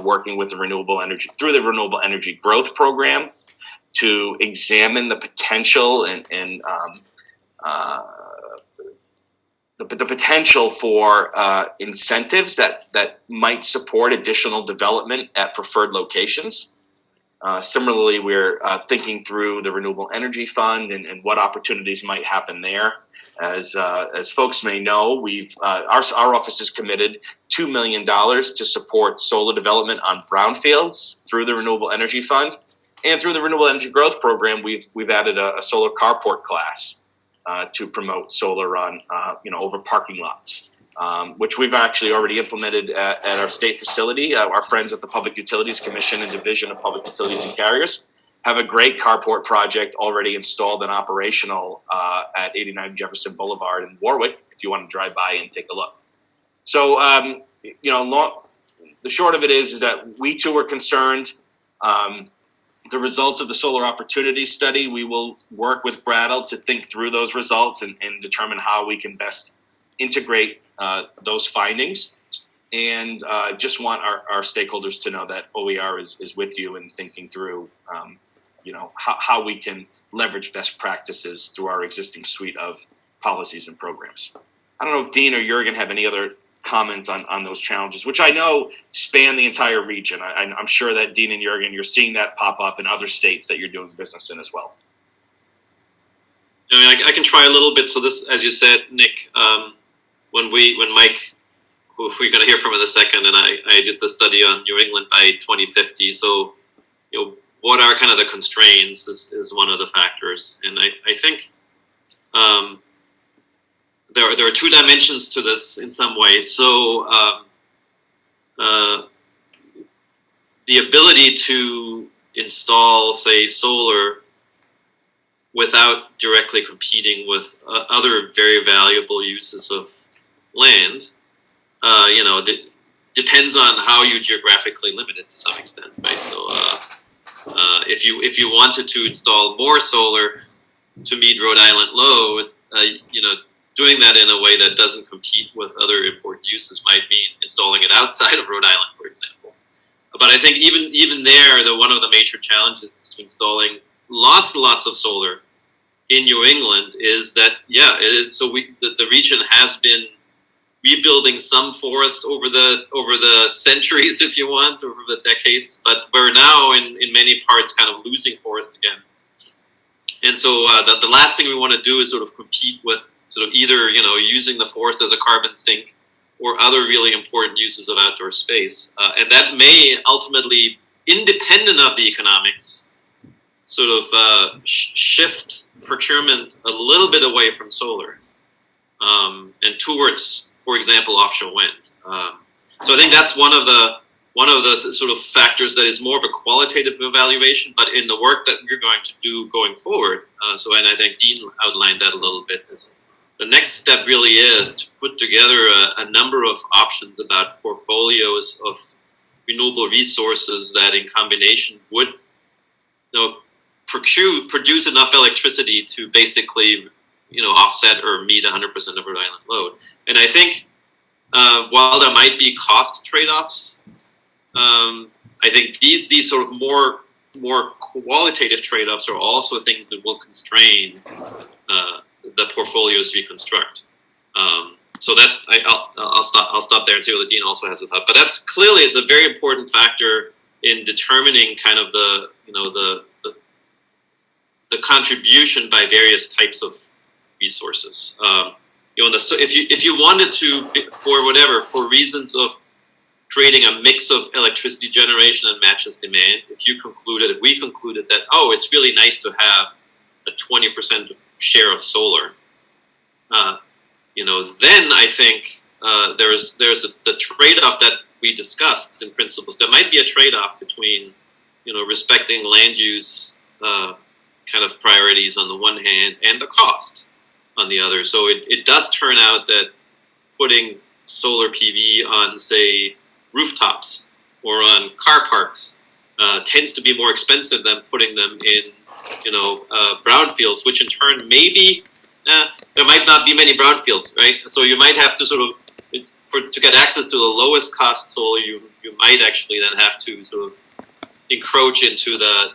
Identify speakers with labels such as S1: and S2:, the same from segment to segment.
S1: working with the Renewable Energy Growth Program to examine the potential and the potential for incentives that might support additional development at preferred locations. Similarly, we're thinking through the Renewable Energy Fund and what opportunities might happen there. As folks may know, our office is committed $2 million to support solar development on brownfields through the Renewable Energy Fund, and through the Renewable Energy Growth Program, we've added a solar carport class to promote solar on over parking lots. Which we've actually already implemented at our state facility. Our friends at the Public Utilities Commission and Division of Public Utilities and Carriers have a great carport project already installed and operational at 89 Jefferson Boulevard in Warwick, if you want to drive by and take a look. So, the short of it is that we too are concerned. The results of the Solar Opportunity Study, we will work with Brattle to think through those results and determine how we can best integrate those findings, and just want our stakeholders to know that OER is with you in thinking through, how we can leverage best practices through our existing suite of policies and programs. I don't know if Dean or Jurgen have any other comments on those challenges, which I know span the entire region. I'm sure that Dean and Jurgen, you're seeing that pop up in other states that you're doing business in as well.
S2: I can try a little bit. So this, as you said, Nick, when Mike, who we're going to hear from in a second, and I did the study on New England by 2050. So, what are kind of the constraints is one of the factors. And I think there are two dimensions to this in some ways. So, the ability to install, say, solar without directly competing with other very valuable uses of land, depends on how you geographically limit it to some extent, right? So, if you wanted to install more solar to meet Rhode Island load, doing that in a way that doesn't compete with other important uses might mean installing it outside of Rhode Island, for example. But I think even there, one of the major challenges to installing lots and lots of solar in New England is that, it is. So the region has been rebuilding some forest over the centuries, if you want, over the decades, but we're now in many parts kind of losing forest again. And so the last thing we want to do is sort of compete with sort of either, using the forest as a carbon sink or other really important uses of outdoor space. And that may ultimately, independent of the economics, sort of shift procurement a little bit away from solar and towards, for example, offshore wind. So I think that's one of the sort of factors that is more of a qualitative evaluation, but in the work that we're going to do going forward, and I think Dean outlined that a little bit, is the next step really is to put together a number of options about portfolios of renewable resources that in combination would produce enough electricity to basically offset or meet 100% of Rhode Island load. And I think while there might be cost trade-offs, I think these sort of more qualitative trade-offs are also things that will constrain the portfolios we construct. So that I'll stop there and see what the Dean also has with that. But that's clearly, it's a very important factor in determining kind of the contribution by various types of resources. If you wanted to, for reasons of creating a mix of electricity generation and matches demand, if we concluded that, it's really nice to have a 20% share of solar, then I think there's the trade-off that we discussed in principles. There might be a trade-off between, respecting land use kind of priorities on the one hand and the cost on the other. So it does turn out that putting solar PV on, say, rooftops or on car parks tends to be more expensive than putting them in, brownfields, which in turn maybe there might not be many brownfields, right? So you might have to sort of, to get access to the lowest cost solar, you you might actually then have to sort of encroach into the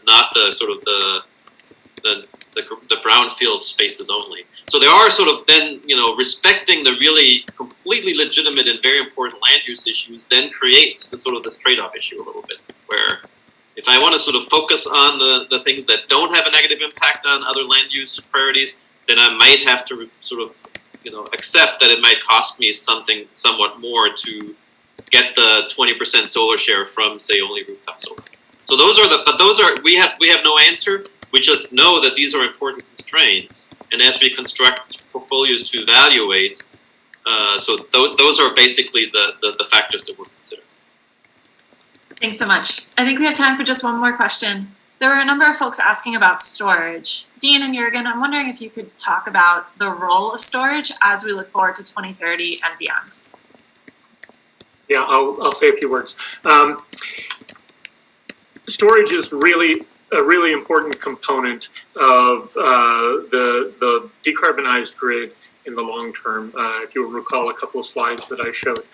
S2: brownfield spaces only. So there are sort of then, respecting the really completely legitimate and very important land use issues then creates this trade-off issue a little bit, where if I want to sort of focus on the things that don't have a negative impact on other land use priorities, then I might have to sort of, accept that it might cost me something somewhat more to get the 20% solar share from, say, only rooftop solar. So we have no answer. We just know that these are important constraints, and as we construct portfolios to evaluate, those are basically the factors that we're considering.
S3: Thanks so much. I think we have time for just one more question. There were a number of folks asking about storage. Dean and Jürgen, I'm wondering if you could talk about the role of storage as we look forward to 2030 and beyond.
S4: Yeah, I'll say a few words. Storage is really a really important component of the decarbonized grid in the long term. If you'll recall a couple of slides that I showed.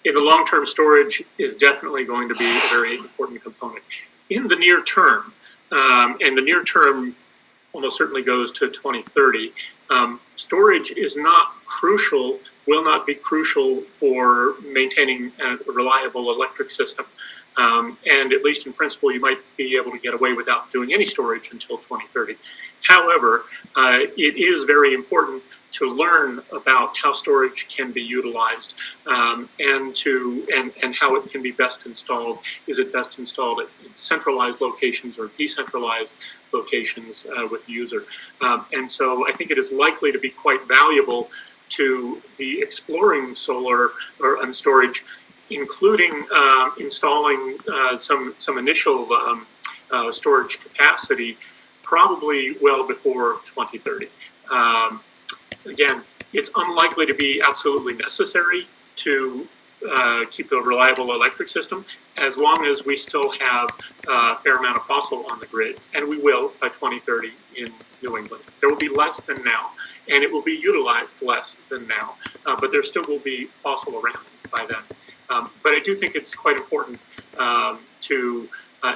S4: In the long term, storage is definitely going to be a very important component. In the near term, and the near term almost certainly goes to 2030, storage is not crucial, will not be crucial for maintaining a reliable electric system. And at least in principle, you might be able to get away without doing any storage until 2030. However, it is very important to learn about how storage can be utilized and how it can be best installed. Is it best installed at centralized locations or decentralized locations with the user? And so I think it is likely to be quite valuable to be exploring solar or storage, including installing some initial storage capacity, probably well before 2030. Again, it's unlikely to be absolutely necessary to keep a reliable electric system as long as we still have a fair amount of fossil on the grid, and we will by 2030 in New England. There will be less than now, and it will be utilized less than now, but there still will be fossil around by then. But I do think it's quite important to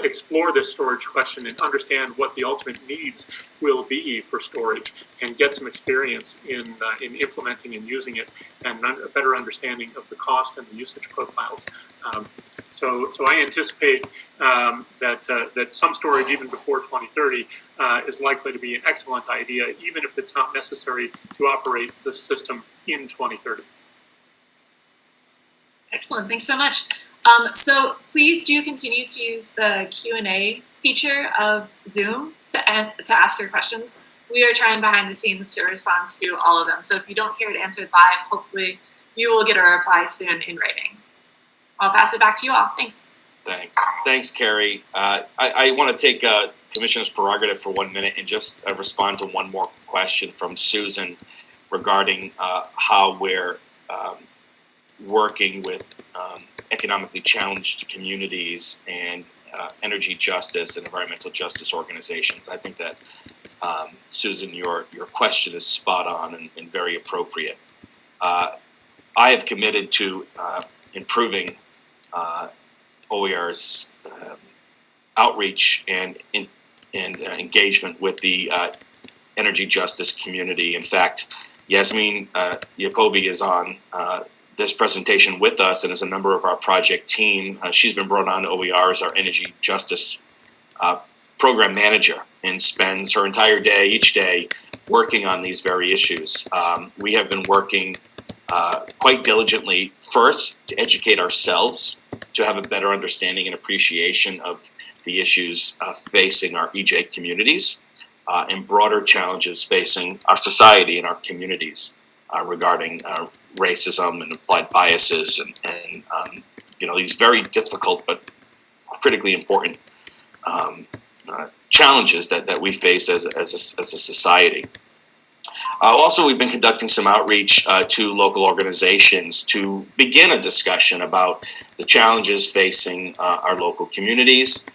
S4: explore this storage question and understand what the ultimate needs will be for storage, and get some experience in implementing and using it, and a better understanding of the cost and the usage profiles. So I anticipate that some storage even before 2030 is likely to be an excellent idea, even if it's not necessary to operate the system in 2030.
S3: Excellent, thanks so much. So please do continue to use the Q&A feature of Zoom to ask your questions. We are trying behind the scenes to respond to all of them. So if you don't hear it answered live, hopefully you will get a reply soon in writing. I'll pass it back to you all. Thanks.
S1: Thanks, Carrie. I want to take Commissioner's prerogative for 1 minute and just respond to one more question from Susan regarding how we're working with economically challenged communities and energy justice and environmental justice organizations. I think that, Susan, your question is spot on and very appropriate. I have committed to improving OER's outreach and engagement with the energy justice community. In fact, Yasmin Jacobi is on this presentation with us and is a member of our project team. She's been brought on to OER as our energy justice program manager and spends her entire day, each day, working on these very issues. We have been working quite diligently, first, to educate ourselves, to have a better understanding and appreciation of the issues facing our EJ communities and broader challenges facing our society and our communities regarding racism and applied biases and these very difficult but critically important challenges that we face as a society. Also, we've been conducting some outreach to local organizations to begin a discussion about the challenges facing our local communities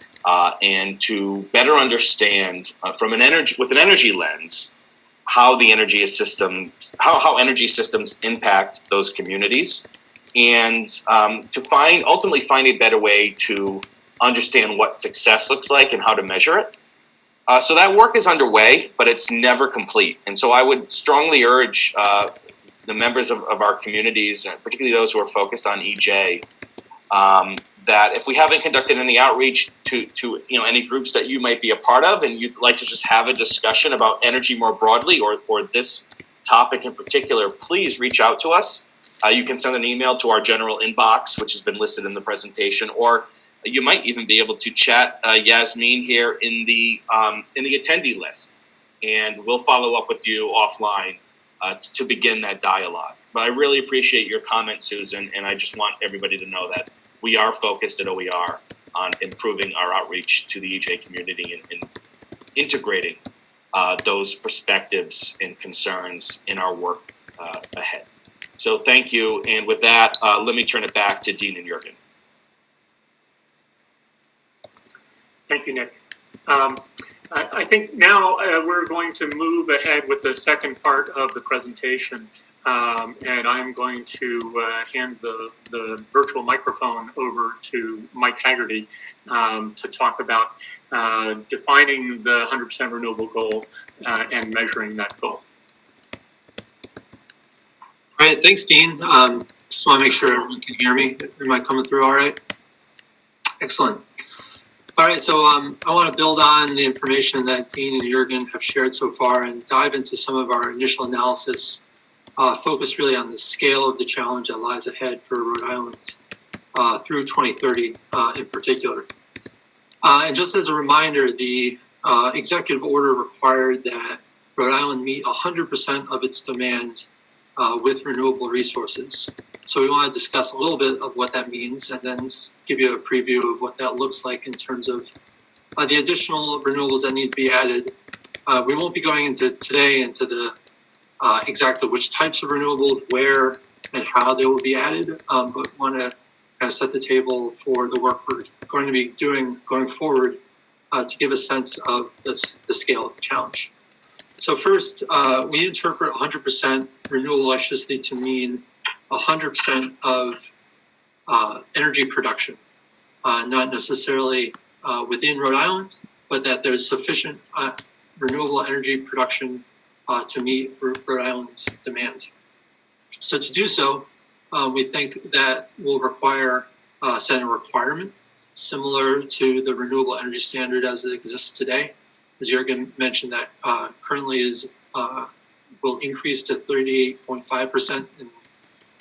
S1: and to better understand with an energy lens how the energy systems impact those communities and to ultimately find a better way to understand what success looks like and how to measure it. So that work is underway, but it's never complete. And so I would strongly urge the members of our communities, particularly those who are focused on EJ, that if we haven't conducted any outreach to any groups that you might be a part of, and you'd like to just have a discussion about energy more broadly, or this topic in particular, please reach out to us. You can send an email to our general inbox, which has been listed in the presentation, or you might even be able to chat Yasmin here in the attendee list, and we'll follow up with you offline to begin that dialogue. But I really appreciate your comment, Susan, and I just want everybody to know that we are focused at OER on improving our outreach to the EJ community and integrating those perspectives and concerns in our work ahead. So thank you, and with that, let me turn it back to Dean and Jürgen.
S4: Thank you, Nick. I think now we're going to move ahead with the second part of the presentation, and I'm going to hand the virtual microphone over to Mike Haggerty to talk about defining the 100% renewable goal and measuring that goal.
S5: All right, thanks, Dean. Just want to make sure everyone can hear me. Am I coming through all right? Excellent. All right, so I want to build on the information that Dean and Jürgen have shared so far and dive into some of our initial analysis, focus really on the scale of the challenge that lies ahead for Rhode Island through 2030 in particular. And just as a reminder, the executive order required that Rhode Island meet 100% of its demand with renewable resources. So we want to discuss a little bit of what that means and then give you a preview of what that looks like in terms of the additional renewables that need to be added. We won't be going into the exactly which types of renewables, where and how they will be added, but want to kind of set the table for the work we're going to be doing going forward to give a sense of the scale of the challenge. So first, we interpret 100% renewable electricity to mean 100% of energy production, not necessarily within Rhode Island, but that there's sufficient renewable energy production to meet Rhode Island's demand. So to do so, we think that will require setting a requirement similar to the renewable energy standard as it exists today. As Jürgen mentioned, that currently will increase to 38.5% in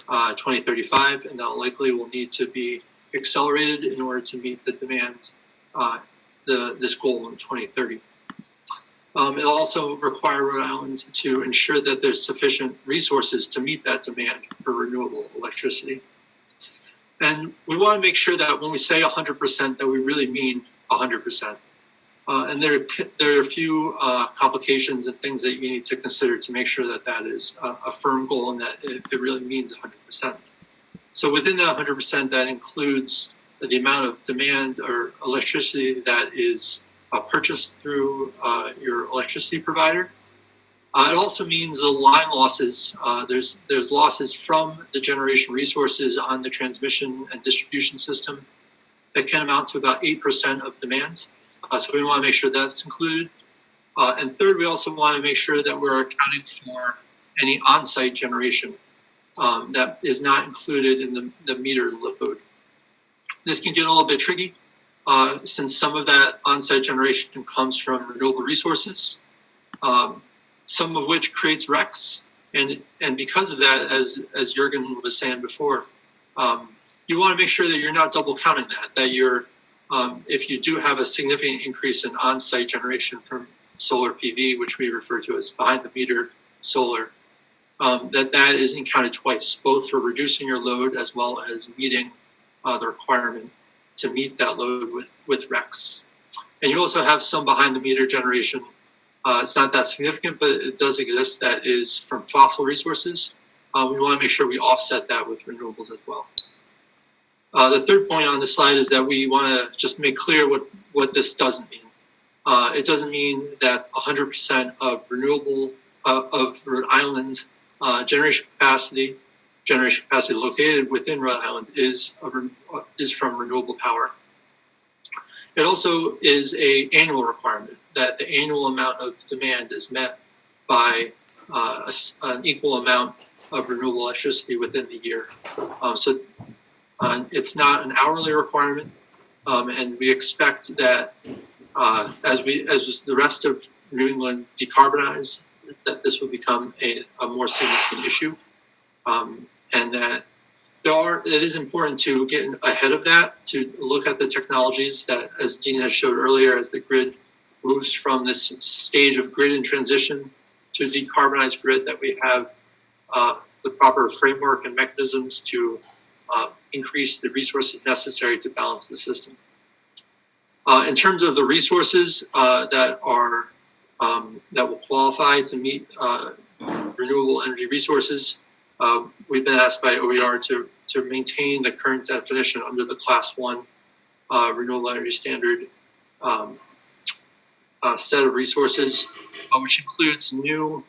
S5: 2035, and that likely will need to be accelerated in order to meet the demand, this goal in 2030. It'll also require Rhode Island to ensure that there's sufficient resources to meet that demand for renewable electricity. And we want to make sure that when we say 100%, that we really mean 100%. And there are a few complications and things that you need to consider to make sure that that is a firm goal and that it really means 100%. So within that 100%, that includes the amount of demand or electricity that is purchased through your electricity provider. It also means the line losses. There's losses from the generation resources on the transmission and distribution system that can amount to about 8% of demand. So we want to make sure that's included. And third, we also want to make sure that we're accounting for any on-site generation that is not included in the meter load. This can get a little bit tricky since some of that on-site generation comes from renewable resources, some of which creates RECs. And because of that, as Jürgen was saying before, you want to make sure that you're not double counting that you're if you do have a significant increase in on-site generation from solar PV, which we refer to as behind-the-meter solar, that isn't counted twice, both for reducing your load as well as meeting the requirement to meet that load with RECs. And you also have some behind-the-meter generation. It's not that significant, but it does exist that is from fossil resources. We want to make sure we offset that with renewables as well. The third point on the slide is that we want to just make clear what this doesn't mean. It doesn't mean that 100% of renewable of Rhode Island generation capacity generation capacity located within Rhode Island is from renewable power. It also is an annual requirement that the annual amount of demand is met by an equal amount of renewable electricity within the year. So it's not an hourly requirement, and we expect that as the rest of New England decarbonize, that this will become a more significant issue, and that it is important to get ahead of that, to look at the technologies that, as Dean has showed earlier, as the grid moves from this stage of grid in transition to a decarbonized grid, that we have the proper framework and mechanisms to increase the resources necessary to balance the system. In terms of the resources that will qualify to meet renewable energy resources, we've been asked by OER to maintain the current definition under the Class 1 Renewable Energy Standard set of resources, which includes new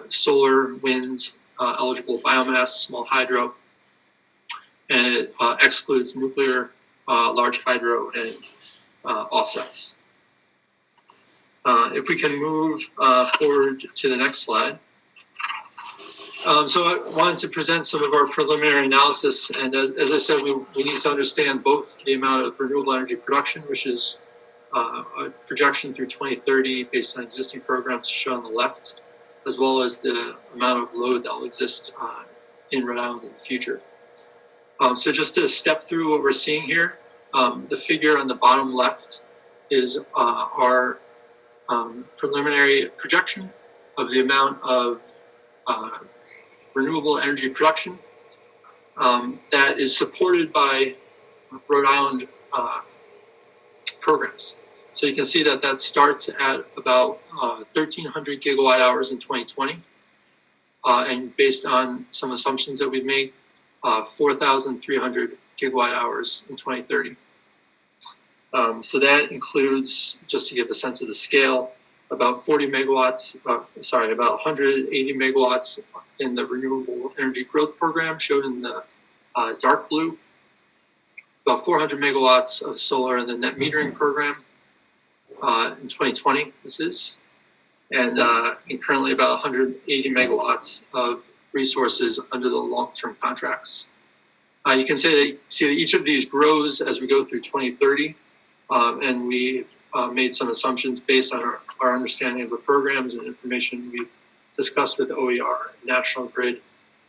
S5: solar, wind, eligible biomass, small hydro, and it excludes nuclear, large hydro, and offsets. If we can move forward to the next slide. So I wanted to present some of our preliminary analysis, and as I said, we need to understand both the amount of renewable energy production, which is a projection through 2030 based on existing programs shown on the left, as well as the amount of load that will exist in Rhode Island in the future. So just to step through what we're seeing here, the figure on the bottom left is our preliminary projection of the amount of renewable energy production that is supported by Rhode Island programs. So you can see that starts at about 1,300 gigawatt hours in 2020, and based on some assumptions that we've made, 4,300 gigawatt hours in 2030. So that includes, just to give a sense of the scale, about 40 megawatts, about 180 megawatts in the Renewable Energy Growth Program, shown in the dark blue, about 400 megawatts of solar in the net metering program in 2020, this is, and currently about 180 megawatts of resources under the long-term contracts. You can see that each of these grows as we go through 2030, and we made some assumptions based on our understanding of the programs and information we've discussed with OER, National Grid,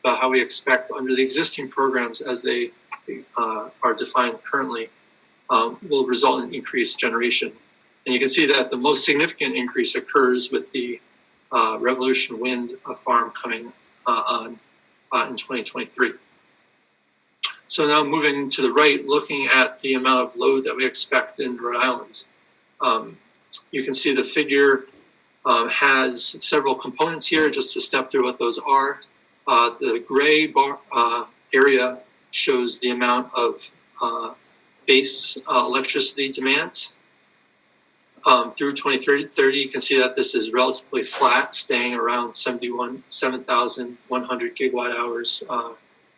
S5: about how we expect under the existing programs as they are defined currently, will result in increased generation. And you can see that the most significant increase occurs with the Revolution Wind farm coming on in 2023. So now moving to the right, looking at the amount of load that we expect in Rhode Island. You can see the figure has several components here, just to step through what those are. The gray bar area shows the amount of base electricity demand. Through 2030, you can see that this is relatively flat, staying around 7,100 gigawatt hours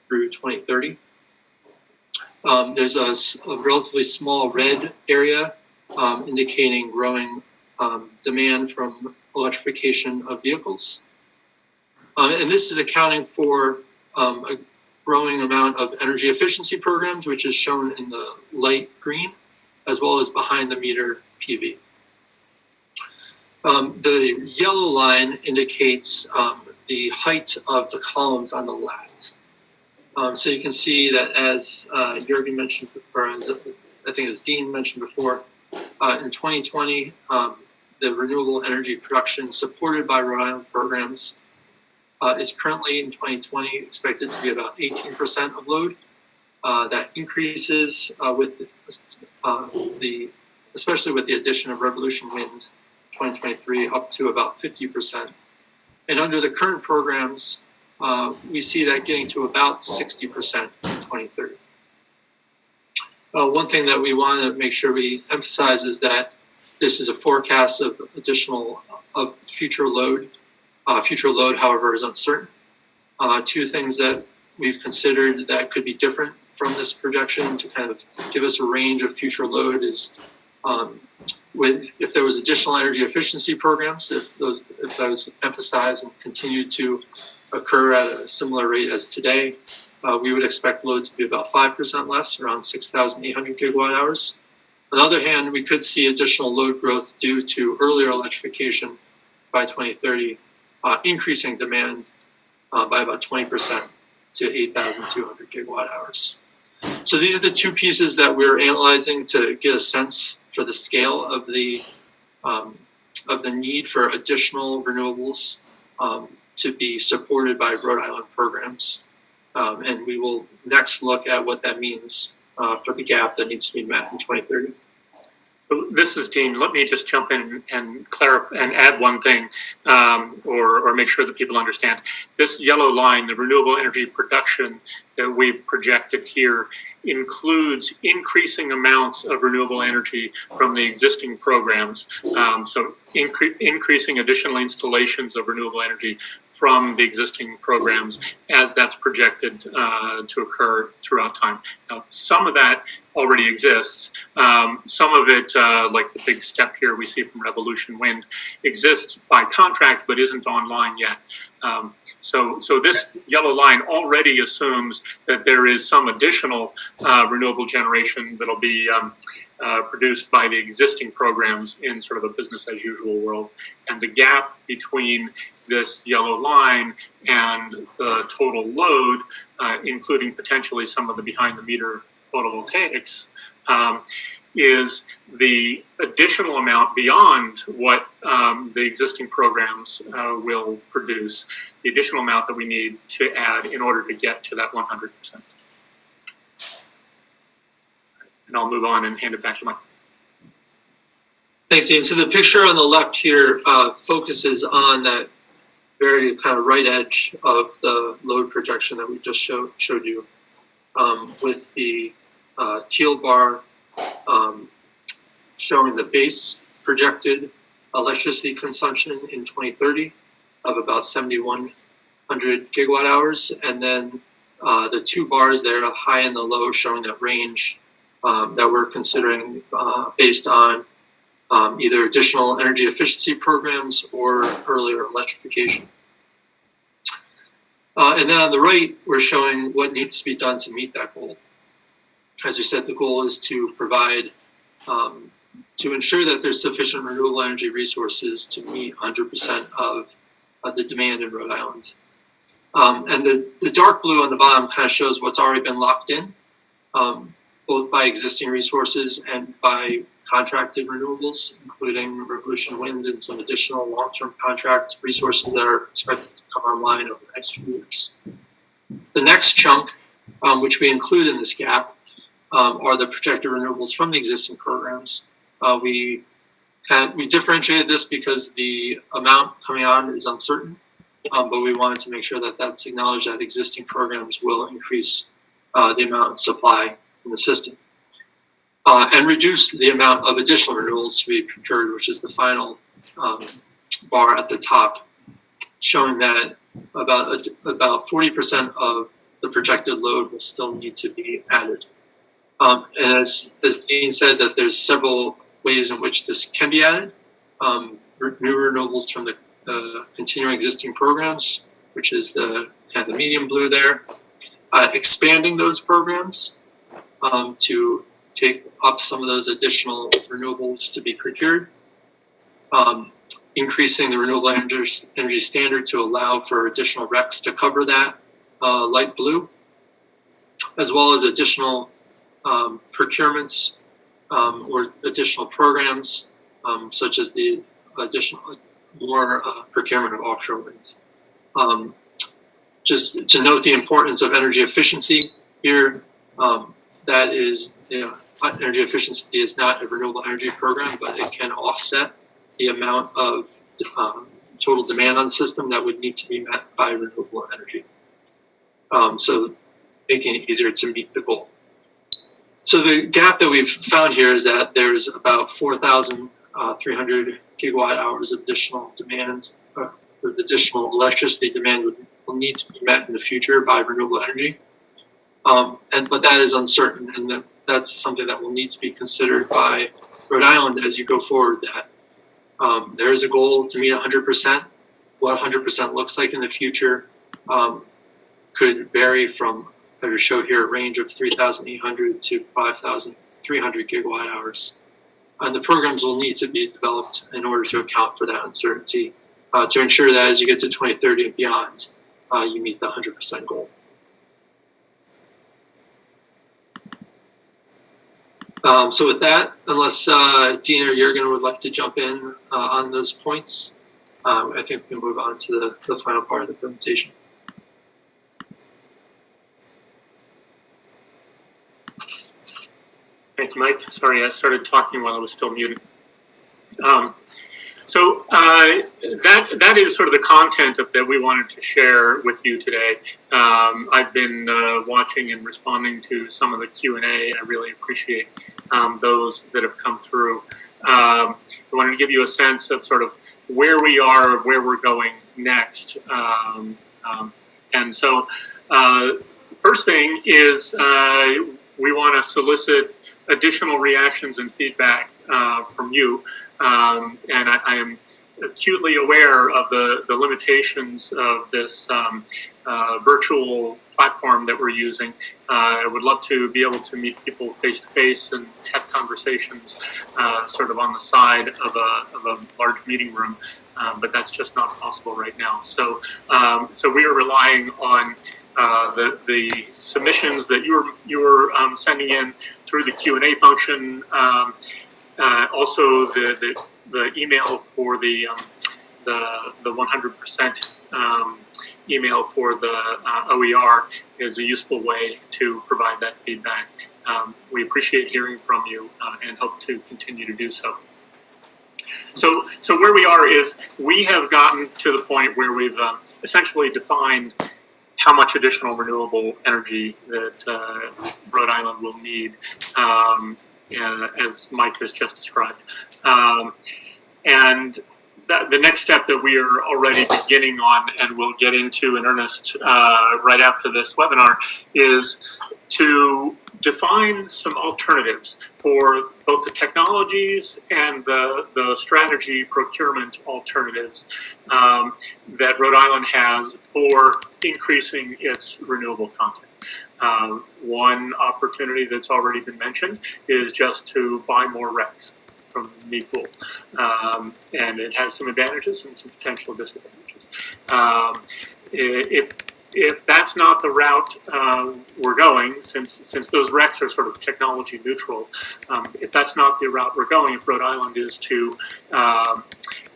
S5: through 2030. There's a relatively small red area indicating growing demand from electrification of vehicles. And this is accounting for a growing amount of energy efficiency programs, which is shown in the light green, as well as behind the meter PV. The yellow line indicates the height of the columns on the left. So you can see that, as Jürgen mentioned, or as I think it was Dean mentioned before, in 2020, the renewable energy production supported by Rhode Island programs is currently in 2020 expected to be about 18% of load. That increases especially with the addition of Revolution Wind 2023 up to about 50%. And under the current programs, we see that getting to about 60% in 2030. One thing that we want to make sure we emphasize is that this is a forecast of future load. Future load, however, is uncertain. Two things that we've considered that could be different from this projection to kind of give us a range of future load is if there was additional energy efficiency programs, if those emphasized and continued to occur at a similar rate as today, we would expect load to be about 5% less, around 6,800 gigawatt hours. On the other hand, we could see additional load growth due to earlier electrification by 2030, increasing demand by about 20% to 8,200 gigawatt hours. So these are the two pieces that we're analyzing to get a sense for the scale of the need for additional renewables to be supported by Rhode Island programs. And we will next look at what that means for the gap that needs to be met in 2030.
S4: So this is Dean. Let me just jump in and clarify and add one thing, or make sure that people understand. This yellow line, the renewable energy production that we've projected here, includes increasing amounts of renewable energy from the existing programs. So increasing additional installations of renewable energy from the existing programs as that's projected to occur throughout time. Now, some of that already exists. Some of it, like the big step here we see from Revolution Wind, exists by contract but isn't online yet. So this yellow line already assumes that there is some additional renewable generation that'll be produced by the existing programs in sort of a business as usual world. And the gap between this yellow line and the total load, including potentially some of the behind the meter photovoltaics, is the additional amount beyond what the existing programs will produce, the additional amount that we need to add in order to get to that 100%. And I'll move on and hand it back to Mike.
S5: Thanks, Dean. So the picture on the left here focuses on that very kind of right edge of the load projection that we just showed you, with the teal bar showing the base projected electricity consumption in 2030 of about 7,100 gigawatt hours, and then the two bars there, the high and the low, showing that range that we're considering based on either additional energy efficiency programs or earlier electrification. And then on the right, we're showing what needs to be done to meet that goal. As we said, the goal is to provide, to ensure that there's sufficient renewable energy resources to meet 100% of the demand in Rhode Island. And the dark blue on the bottom kind of shows what's already been locked in, both by existing resources and by contracted renewables, including Revolution Wind and some additional long-term contract resources that are expected to come online over the next few years. The next chunk, which we include in this gap, are the projected renewables from the existing programs. We differentiated this because the amount coming on is uncertain, but we wanted to make sure that that's acknowledged that existing programs will increase the amount of supply in the system. And reduce the amount of additional renewables to be procured, which is the final bar at the top, showing that about 40% of the projected load will still need to be added. And as Dean said, that there's several ways in which this can be added. New renewables from the continuing existing programs, which is the kind of the medium blue there. Expanding those programs to take up some of those additional renewables to be procured. Increasing the renewable energy standard to allow for additional RECs to cover that light blue, as well as additional procurements or additional programs, such as the additional more procurement of offshore winds. Just to note the importance of energy efficiency here, that is, energy efficiency is not a renewable energy program, but it can offset the amount of total demand on the system that would need to be met by renewable energy. So making it easier to meet the goal. So the gap that we've found here is that there's about 4,300 gigawatt hours of additional demand, or additional electricity demand would will need to be met in the future by renewable energy. But that is uncertain, and that's something that will need to be considered by Rhode Island as you go forward. That there is a goal to meet 100%. What 100% looks like in the future could vary from, as we show here, a range of 3,800 to 5,300 gigawatt hours. And the programs will need to be developed in order to account for that uncertainty to ensure that as you get to 2030 and beyond, you meet the 100% goal. So with that, unless Dean or Jürgen would like to jump in on those points, I think we can move on to the final part of the presentation.
S4: Thanks, Mike. Sorry, I started talking while I was still muted. That is sort of the content that we wanted to share with you today. I've been watching and responding to some of the Q&A. I really appreciate those that have come through. I wanted to give you a sense of sort of where we are, where we're going next. And so first thing is we want to solicit additional reactions and feedback from you. And I am acutely aware of the limitations of this virtual platform that we're using. I would love to be able to meet people face to face and have conversations sort of on the side of a large meeting room, but that's just not possible right now. So we are relying on the submissions that you're sending in through the Q&A function, also the email for the 100% email for the OER is a useful way to provide that feedback. We appreciate hearing from you and hope to continue to do so. So where we are is we have gotten to the point where we've essentially defined how much additional renewable energy that Rhode Island will need, as Mike has just described. And the next step that we are already beginning on and we'll get into in earnest right after this webinar is to define some alternatives for both the technologies and the strategy procurement alternatives that Rhode Island has for increasing its renewable content. One opportunity that's already been mentioned is just to buy more RECs from the pool. And it has some advantages and some potential disadvantages. If that's not the route we're going, since those RECs are sort of technology neutral, if that's not the route we're going, if Rhode Island is to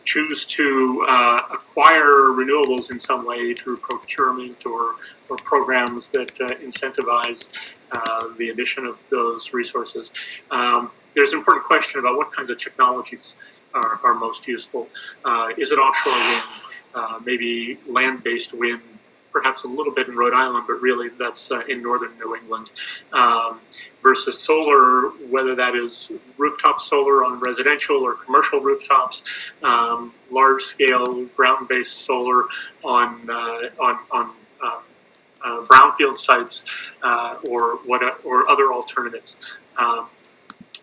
S4: choose to acquire renewables in some way through procurement or programs that incentivize the addition of those resources, there's an important question about what kinds of technologies are most useful. Is it offshore wind, maybe land-based wind, perhaps a little bit in Rhode Island, but really that's in northern New England, versus solar, whether that is rooftop solar on residential or commercial rooftops, large-scale ground-based solar on brownfield sites, or other alternatives.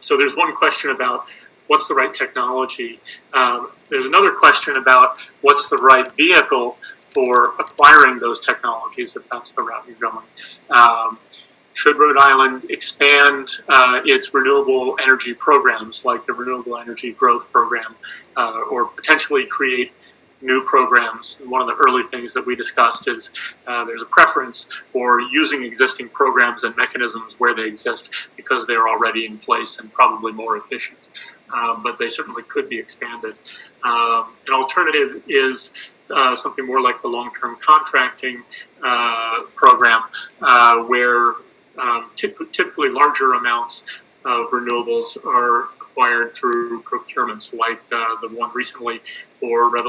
S4: So there's one question about what's the right technology. There's another question about what's the right vehicle for acquiring those technologies, if that's the route you're going. Should Rhode Island expand its renewable energy programs, like the Renewable Energy Growth Program, or potentially create new programs? And one of the early things that we discussed is there's a preference for using existing programs and mechanisms where they exist because they're already in place and probably more efficient. But they certainly could be expanded. An alternative is something more like the long-term contracting program, where typically larger amounts of renewables are acquired through procurements, like the one recently for